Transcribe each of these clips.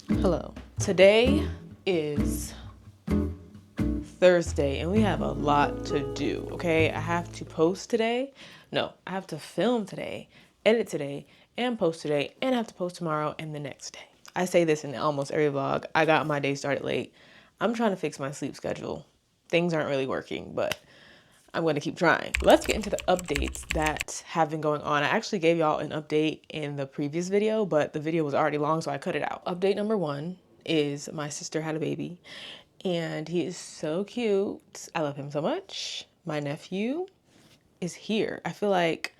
Hello. Today is Thursday and we have a lot to do, okay? I have to post today. No, I have to film today, edit today, and post today, and I have to post tomorrow and the next day. I say this in almost every vlog. I got my day started late. I'm trying to fix my sleep schedule. Things aren't really working, but I'm going to keep trying. Let's get into the updates that have been going on. I actually gave y'all an update in the previous video, but the video was already long, so I cut it out. Update number one is my sister had a baby and he is so cute. I love him so much. My nephew is here. I feel like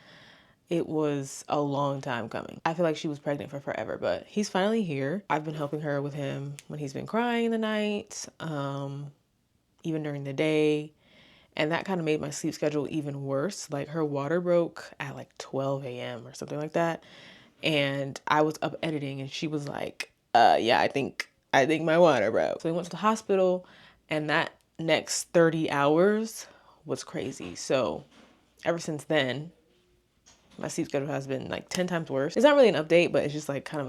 it was a long time coming. I feel like she was pregnant for forever, but he's finally here. I've been helping her with him when he's been crying in the night, even during the day. And that kind of made my sleep schedule even worse. Like her water broke at like 12 a.m. or something like that. And I was up editing and she was like, yeah, I think my water broke. So we went to the hospital and that next 30 hours was crazy. So ever since then, my sleep schedule has been like 10 times worse. It's not really an update, but it's just like kind of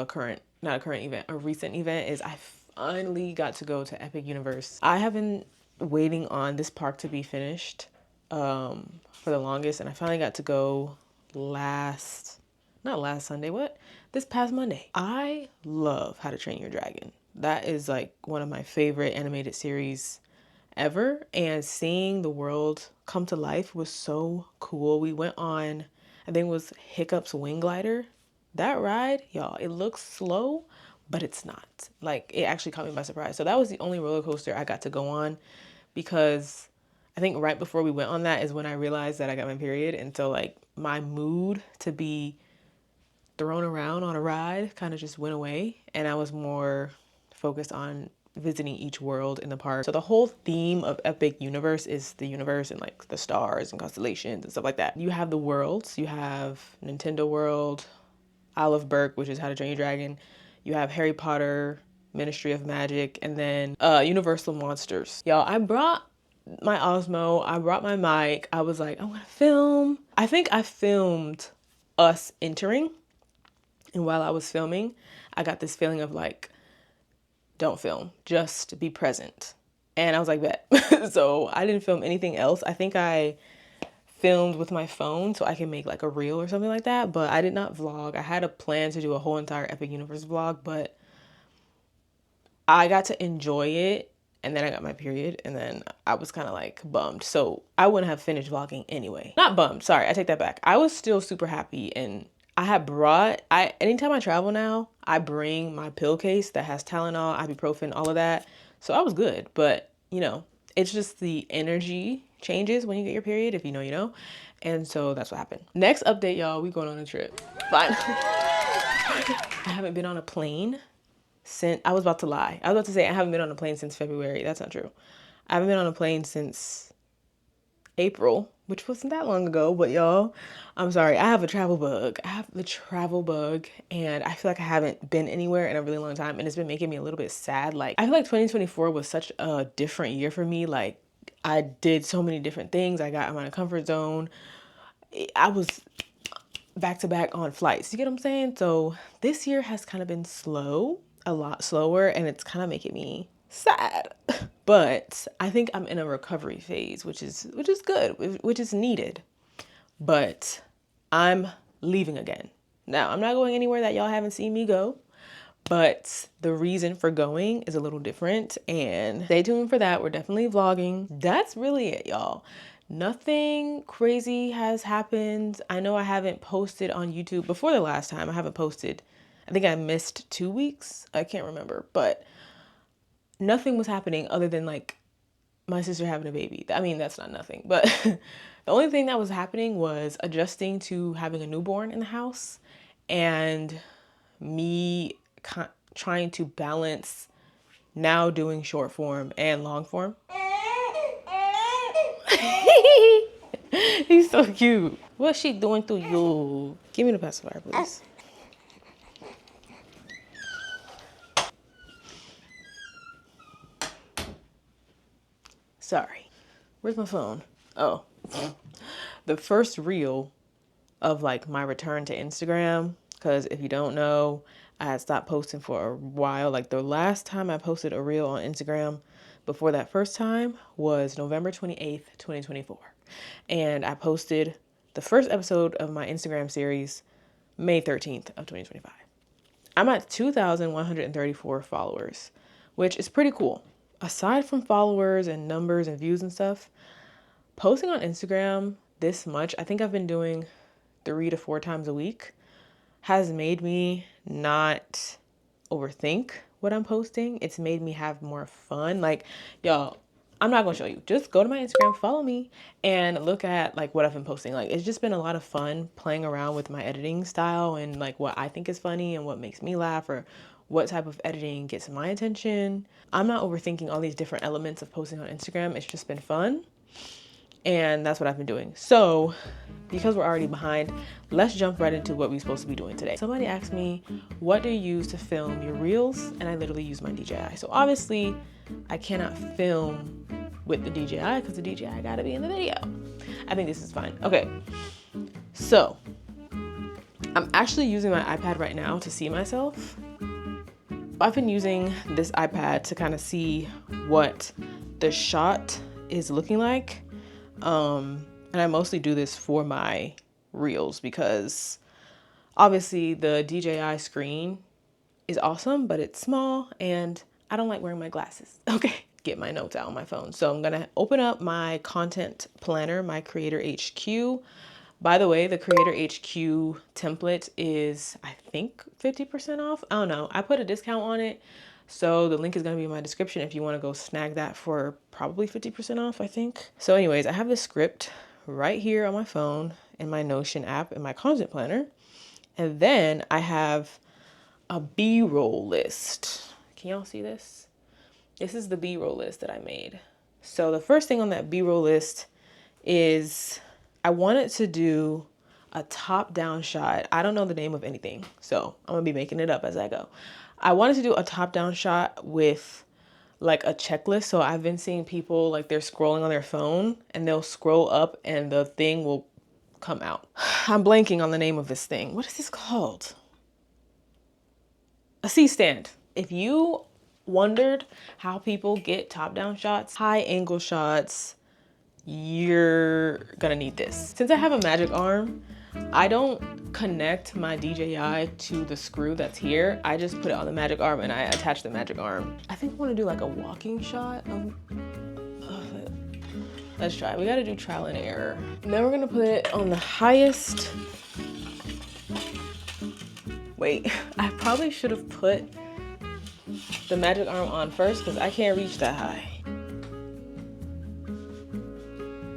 not a current event, a recent event is I finally got to go to Epic Universe. I have been waiting on this park to be finished for the longest, and I finally got to go this past Monday. I love How to Train Your Dragon. That is like one of my favorite animated series ever, and seeing the world come to life was so cool. We went on, I think it was Hiccup's Wing Glider. That ride, y'all, it looks slow, but it's not. Like, it actually caught me by surprise. So that was the only roller coaster I got to go on, because I think right before we went on that is when I realized that I got my period. And so like my mood to be thrown around on a ride kind of just went away, and I was more focused on visiting each world in the park. So the whole theme of Epic Universe is the universe and like the stars and constellations and stuff like that. You have the worlds. You have Nintendo World, Isle of Berk, which is How to Train Your Dragon. You have Harry Potter, Ministry of Magic, and then Universal Monsters. Y'all, I brought my Osmo, I brought my mic. I was like, I'm gonna film. I think I filmed us entering, and while I was filming, I got this feeling of like, don't film, just be present. And I was like, bet. So I didn't film anything else. I think I filmed with my phone so I can make like a reel or something like that, but I did not vlog. I had a plan to do a whole entire Epic Universe vlog, but I got to enjoy it, and then I got my period, and then I was kind of like bummed. So I wouldn't have finished vlogging anyway. Not bummed, sorry, I take that back. I was still super happy, and anytime I travel now, I bring my pill case that has Tylenol, ibuprofen, all of that. So I was good, but you know, it's just the energy changes when you get your period, if you know, you know. And so that's what happened. Next update, y'all, we going on a trip. Fine. I haven't been on a plane since, I was about to lie. I was about to say I haven't been on a plane since February. That's not true. I haven't been on a plane since April, which wasn't that long ago, but y'all, I'm sorry. I have a travel bug. I have the travel bug, and I feel like I haven't been anywhere in a really long time, and it's been making me a little bit sad. Like, I feel like 2024 was such a different year for me. Like, I did so many different things. I got out of my comfort zone. I was back to back on flights. You get what I'm saying? So this year has kind of been slow, a lot slower, and it's kind of making me sad. But I think I'm in a recovery phase, which is good, which is needed. But I'm leaving again. Now, I'm not going anywhere that y'all haven't seen me go, but the reason for going is a little different, and stay tuned for that. We're definitely vlogging. That's really it, y'all. Nothing crazy has happened. I know I haven't posted on YouTube before the last time. I haven't posted. I think I missed 2 weeks. I can't remember, but nothing was happening other than like my sister having a baby. I mean, that's not nothing, but the only thing that was happening was adjusting to having a newborn in the house, and me trying to balance now doing short form and long form. He's so cute. What's she doing to you? Give me the pacifier, please. Sorry. Where's my phone? Oh. The first reel of like my return to Instagram. Because if you don't know, I had stopped posting for a while. Like the last time I posted a reel on Instagram before that first time was November 28th, 2024. And I posted the first episode of my Instagram series May 13th of 2025. I'm at 2,134 followers, which is pretty cool. Aside from followers and numbers and views and stuff, posting on Instagram this much, I think I've been doing 3 to 4 times a week, has made me not overthink what I'm posting. It's made me have more fun. Like, y'all, I'm not gonna show you. Just go to my Instagram, follow me, and look at like what I've been posting. Like, it's just been a lot of fun playing around with my editing style and like what I think is funny and what makes me laugh or what type of editing gets my attention. I'm not overthinking all these different elements of posting on Instagram. It's just been fun. And that's what I've been doing. So because we're already behind, let's jump right into what we're supposed to be doing today. Somebody asked me, what do you use to film your reels? And I literally use my DJI. So obviously I cannot film with the DJI because the DJI gotta be in the video. I think this is fine. Okay, so I'm actually using my iPad right now to see myself. I've been using this iPad to kind of see what the shot is looking like. And I mostly do this for my reels because obviously the DJI screen is awesome, but it's small and I don't like wearing my glasses. Okay, get my notes out on my phone. So I'm gonna open up my content planner, my Creator HQ. By the way, the Creator HQ template is, I think, 50% off. I don't know. I put a discount on it. So the link is going to be in my description if you want to go snag that for probably 50% off, I think. So anyways, I have the script right here on my phone in my Notion app in my content planner. And then I have a B-roll list. Can y'all see this? This is the B-roll list that I made. So the first thing on that B-roll list is I wanted to do a top-down shot. I don't know the name of anything, so I'm gonna be making it up as I go. I wanted to do a top-down shot with like a checklist. So I've been seeing people like they're scrolling on their phone and they'll scroll up and the thing will come out. I'm blanking on the name of this thing. What is this called? A C-stand. If you wondered how people get top-down shots, high angle shots, you're gonna need this. Since I have a magic arm, I don't connect my DJI to the screw that's here. I just put it on the magic arm and I attach the magic arm. I think I wanna do like a walking shot of, let's try. We gotta do trial and error. And then we're gonna put it on the highest. Wait, I probably should have put the magic arm on first because I can't reach that high.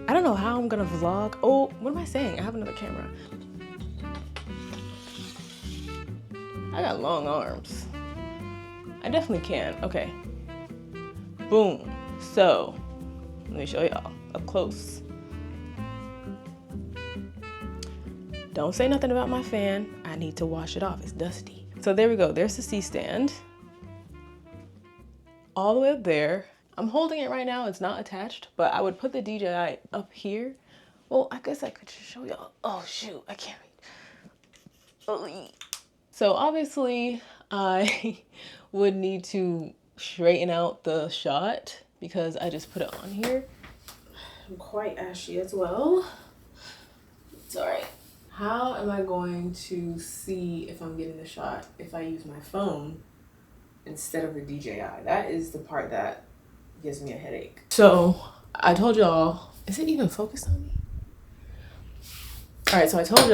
I don't know how I'm gonna vlog. Oh, what am I saying? I have another camera. I got long arms. I definitely can. Okay. Boom. So, let me show y'all up close. Don't say nothing about my fan. I need to wash it off. It's dusty. So there we go. There's the C-stand. All the way up there. I'm holding it right now. It's not attached, but I would put the DJI up here. Well, I guess I could just show y'all. Oh shoot, I can't read. Oh. So obviously I would need to straighten out the shot because I just put it on here. I'm quite ashy as well. It's all right. How am I going to see if I'm getting the shot if I use my phone instead of the DJI? That is the part that gives me a headache. So I told y'all, is it even focused on me? All right, so I told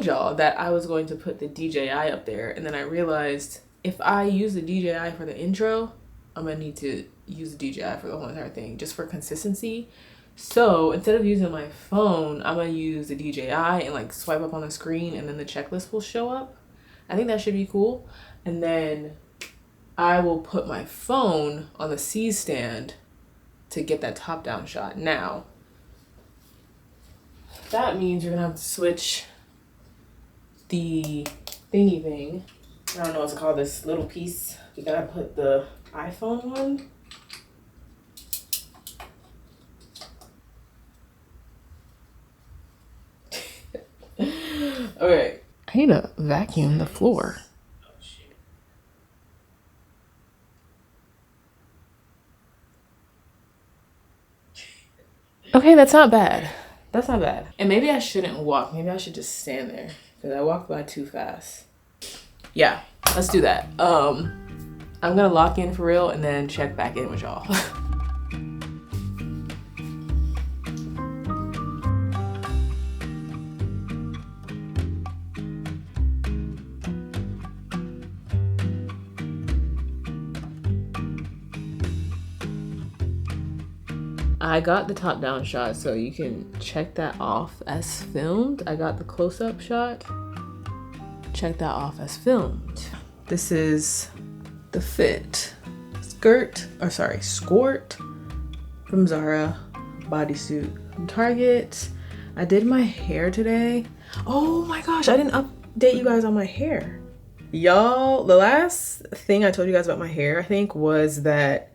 y'all that I was going to put the DJI up there, and then I realized if I use the DJI for the intro, I'm gonna need to use the DJI for the whole entire thing just for consistency. So instead of using my phone, I'm gonna use the DJI and like swipe up on the screen and then the checklist will show up. I think that should be cool. And then I will put my phone on the C-stand to get that top-down shot. Now, that means you're gonna have to switch the thingy thing. I don't know what to call this little piece. You gotta put the iPhone one. Okay. I need to vacuum the floor. Okay, that's not bad. That's not bad. And maybe I shouldn't walk. Maybe I should just stand there because I walked by too fast. Yeah, let's do that. I'm gonna lock in for real and then check back in with y'all. I got the top down shot, so you can check that off as filmed. I got the close up shot. Check that off as filmed. This is the fit. Skort from Zara, bodysuit from Target. I did my hair today. Oh my gosh, I didn't update you guys on my hair. Y'all, the last thing I told you guys about my hair, I think, was that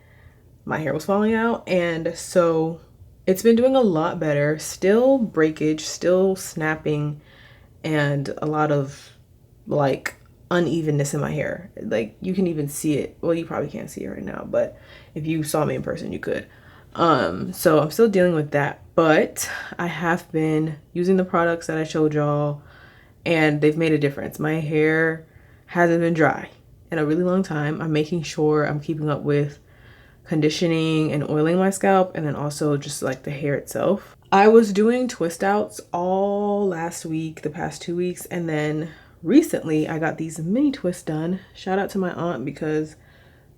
my hair was falling out, and so it's been doing a lot better. Still breakage, still snapping, and a lot of like unevenness in my hair. Like you can even see it. Well, you probably can't see it right now, but if you saw me in person, you could. So I'm still dealing with that, but I have been using the products that I showed y'all, and they've made a difference. My hair hasn't been dry in a really long time. I'm making sure I'm keeping up with conditioning and oiling my scalp, and then also just like the hair itself. I was doing twist outs all last week, the past 2 weeks, and then recently I got these mini twists done. Shout out to my aunt, because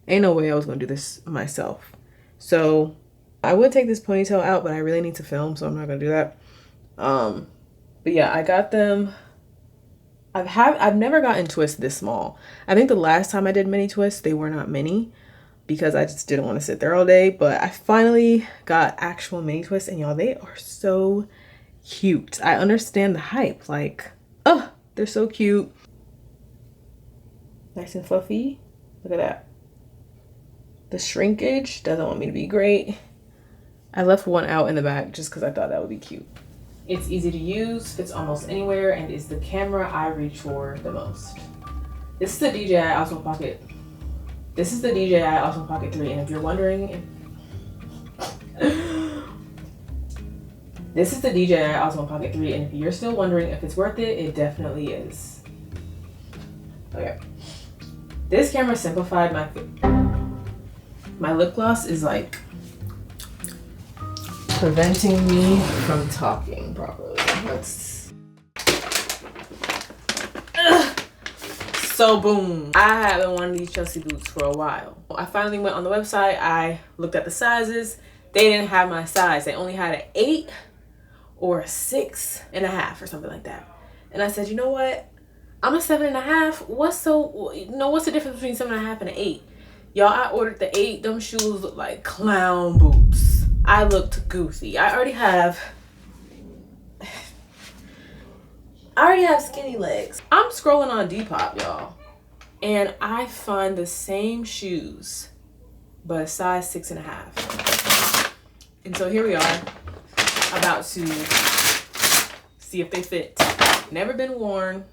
ain't no way I was gonna do this myself. So I would take this ponytail out, but I really need to film, so I'm not gonna do that. But yeah, I got them. I've never gotten twists this small. I think the last time I did mini twists, they were not mini, because I just didn't want to sit there all day. But I finally got actual mini twists, and y'all, they are so cute. I understand the hype. Like, oh, they're so cute. Nice and fluffy. Look at that. The shrinkage doesn't want me to be great. I left one out in the back just because I thought that would be cute. It's easy to use, fits almost anywhere, and is the camera I reach for the most. This is the DJI Osmo Pocket. This is the DJI Osmo Pocket 3, and if you're wondering, this is the DJI Osmo Pocket 3, and if you're still wondering if it's worth it, it definitely is. Okay. This camera simplified my lip gloss is like preventing me from talking properly. So boom, I haven't wanted these Chelsea boots for a while. I finally went on the website. I looked at the sizes. They didn't have my size. They only had an 8 or a 6.5 or something like that. And I said, you know what? I'm a 7.5. What's the difference between 7.5 and an 8? Y'all, I ordered the 8. Them shoes look like clown boots. I looked goofy. I already have skinny legs. I'm scrolling on Depop, y'all, and I find the same shoes, but a size 6.5. And so here we are, about to see if they fit. Never been worn.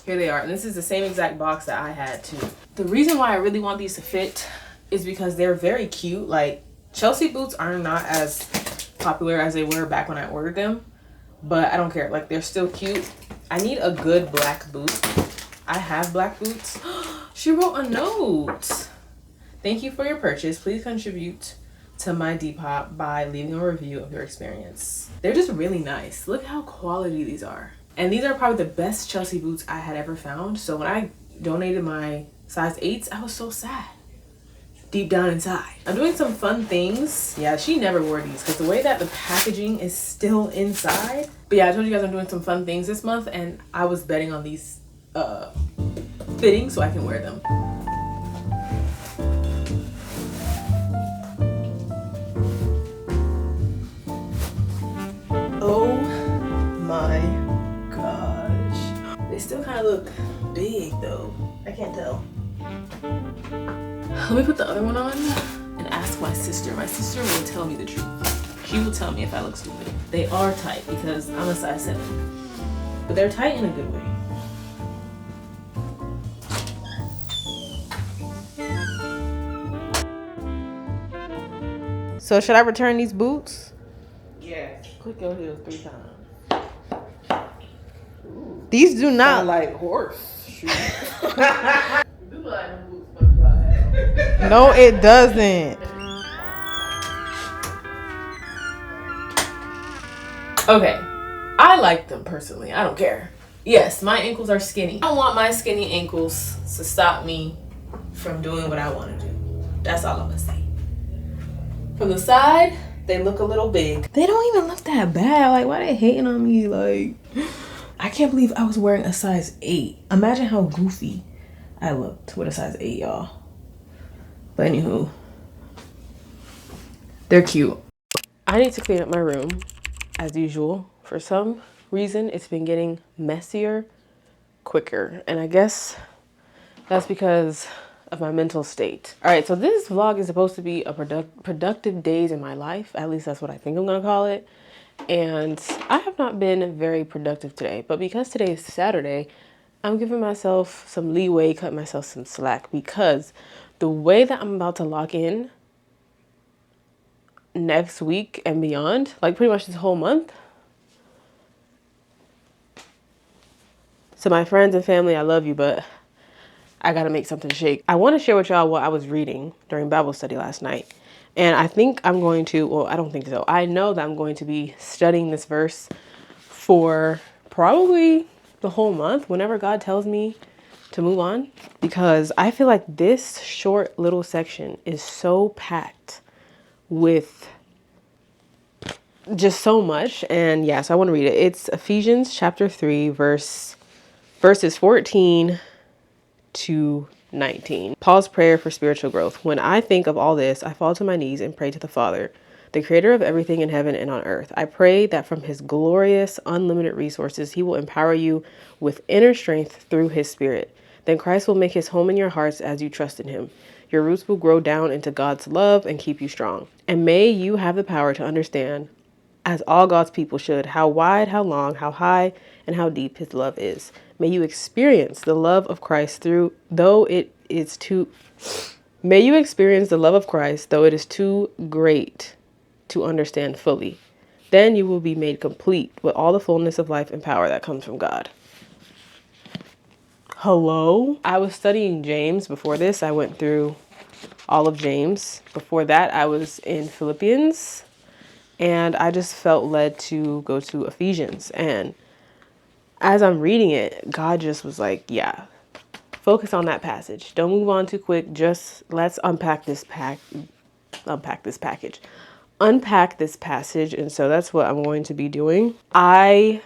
Here they are, and this is the same exact box that I had too. The reason why I really want these to fit is because they're very cute. Like, Chelsea boots are not as popular as they were back when I ordered them, but I don't care. Like, they're still cute. I need a good black boot. I have black boots. She wrote a note. Thank you for your purchase. Please contribute to my Depop by leaving a review of your experience. They're just really nice. Look how quality these are. And these are probably the best Chelsea boots I had ever found. So when I donated my size 8s, I was so sad. Deep down inside. I'm doing some fun things. Yeah, she never wore these because the way that the packaging is still inside. But yeah, I told you guys I'm doing some fun things this month, and I was betting on these fitting so I can wear them. Oh my gosh. They still kind of look big though. I can't tell. Let me put the other one on and ask my sister. My sister will tell me the truth. She will tell me if I look stupid. They are tight because I'm a size 7. but they're tight in a good way. So should I return these boots? Yes. Click your heels 3 times. Ooh. These do not sound like horse shoes. No, it doesn't. Okay, I like them personally. I don't care. Yes, my ankles are skinny. I don't want my skinny ankles to stop me from doing what I want to do. That's all I'm gonna say. From the side, they look a little big. They don't even look that bad. Like, why they hating on me? Like, I can't believe I was wearing a size 8. Imagine how goofy I looked with a size 8, y'all. But anywho, they're cute. I need to clean up my room as usual. For some reason, it's been getting messier quicker. And I guess that's because of my mental state. All right, so this vlog is supposed to be a productive days in my life. At least that's what I think I'm gonna call it. And I have not been very productive today. But because today is Saturday, I'm giving myself some leeway, cutting myself some slack, because the way that I'm about to lock in next week and beyond, like pretty much this whole month. So my friends and family, I love you, but I gotta make something shake. I want to share with y'all what I was reading during Bible study last night. And I think I'm going to, well, I don't think so. I know that I'm going to be studying this verse for probably the whole month, whenever God tells me to move on, because I feel like this short little section is so packed with just so much. And yeah, so I want to read it. It's Ephesians chapter 3, verses 14 to 19. Paul's prayer for spiritual growth. When I think of all this, I fall to my knees and pray to the Father, the creator of everything in heaven and on earth. I pray that from his glorious, unlimited resources, he will empower you with inner strength through his spirit. Then Christ will make his home in your hearts as you trust in him. Your roots will grow down into God's love and keep you strong. And may you have the power to understand, as all God's people should, how wide, how long, how high, and how deep his love is. May you experience the love of Christ May you experience the love of Christ, though it is too great to understand fully. Then you will be made complete with all the fullness of life and power that comes from God. Hello? I was studying James before this. I went through all of James. Before that, I was in Philippians. And I just felt led to go to Ephesians. And as I'm reading it, God just was like, yeah, focus on that passage. Don't move on too quick. Just let's unpack this package. Unpack this passage. And so that's what I'm going to be doing. I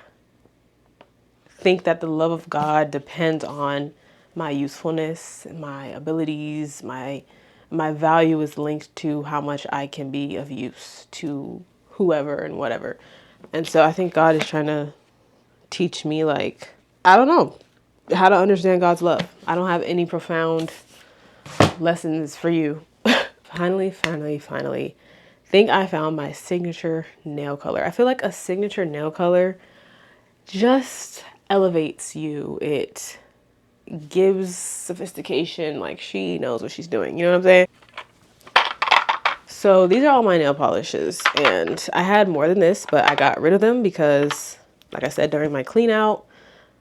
think that the love of God depends on my usefulness, my abilities, my value is linked to how much I can be of use to whoever and whatever. And so I think God is trying to teach me, like, I don't know, how to understand God's love. I don't have any profound lessons for you. Finally, think I found my signature nail color. I feel like a signature nail color just elevates you. It gives sophistication, like she knows what she's doing. You know what I'm saying? So these are all my nail polishes, and I had more than this, but I got rid of them because, like I said, during my clean out,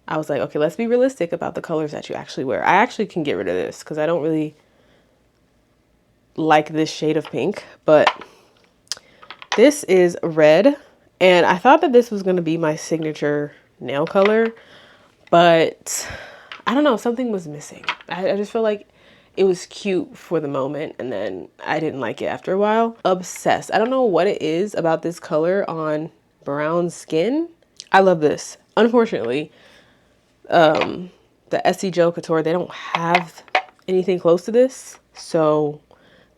I was like, okay, let's be realistic about the colors that you actually wear. I actually can get rid of this because I don't really like this shade of pink, but this is red, and I thought that this was going to be my signature nail color, but I don't know, something was missing. I just feel like it was cute for the moment, and then I didn't like it after a while. Obsessed. I don't know what it is about this color on brown skin. I love this. Unfortunately, the Essie Joe Couture, they don't have anything close to this. So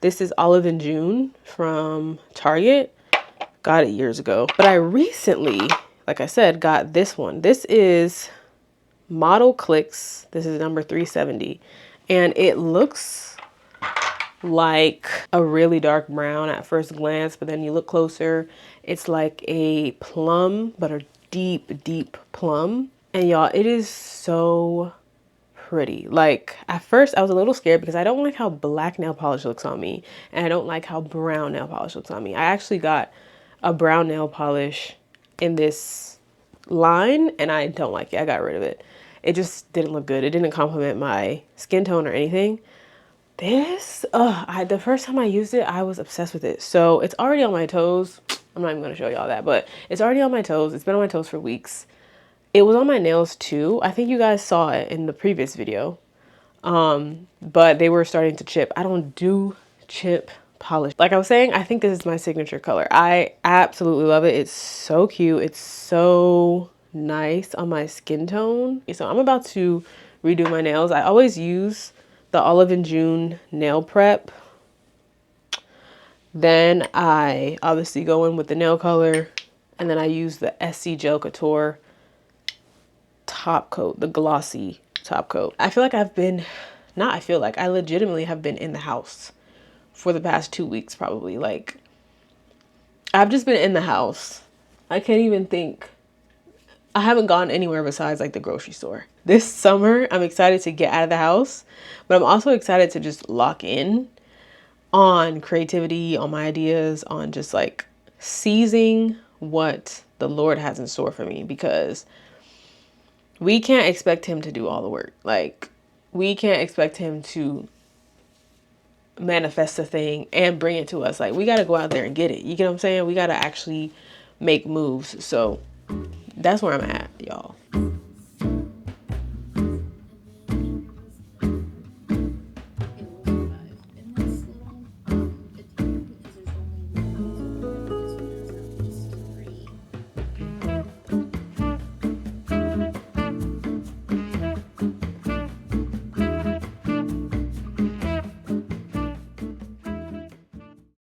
this is Olive and June from Target. Got it years ago. But I recently, like I said, got this one. This is Model Clicks. This is number 370. And it looks like a really dark brown at first glance, but then you look closer, it's like a plum, but a deep, deep plum. And y'all, it is so pretty. Like at first I was a little scared because I don't like how black nail polish looks on me, and I don't like how brown nail polish looks on me. I actually got a brown nail polish in this line and I don't like it. I got rid of it. It just didn't look good. It didn't complement my skin tone or anything. This, the first time I used it, I was obsessed with it. So it's already on my toes. I'm not even gonna show y'all that, but it's already on my toes. It's been on my toes for weeks. It was on my nails too. I think you guys saw it in the previous video. But they were starting to chip. I don't do chip polish. Like I was saying, I think this is my signature color. I absolutely love it. It's so cute. It's so nice on my skin tone. So I'm about to redo my nails. I always use the Olive and June nail prep. Then I obviously go in with the nail color, and then I use the SC Gel Couture top coat, the glossy top coat. I feel like I legitimately have been in the house for the past 2 weeks probably. Like I've just been in the house. I can't even think. I haven't gone anywhere besides like the grocery store. This summer, I'm excited to get out of the house, but I'm also excited to just lock in on creativity, on my ideas, on just like seizing what the Lord has in store for me, because we can't expect him to do all the work. Like we can't expect him to manifest a thing and bring it to us. Like we got to go out there and get it. You get what I'm saying? We got to actually make moves. So that's where I'm at, y'all.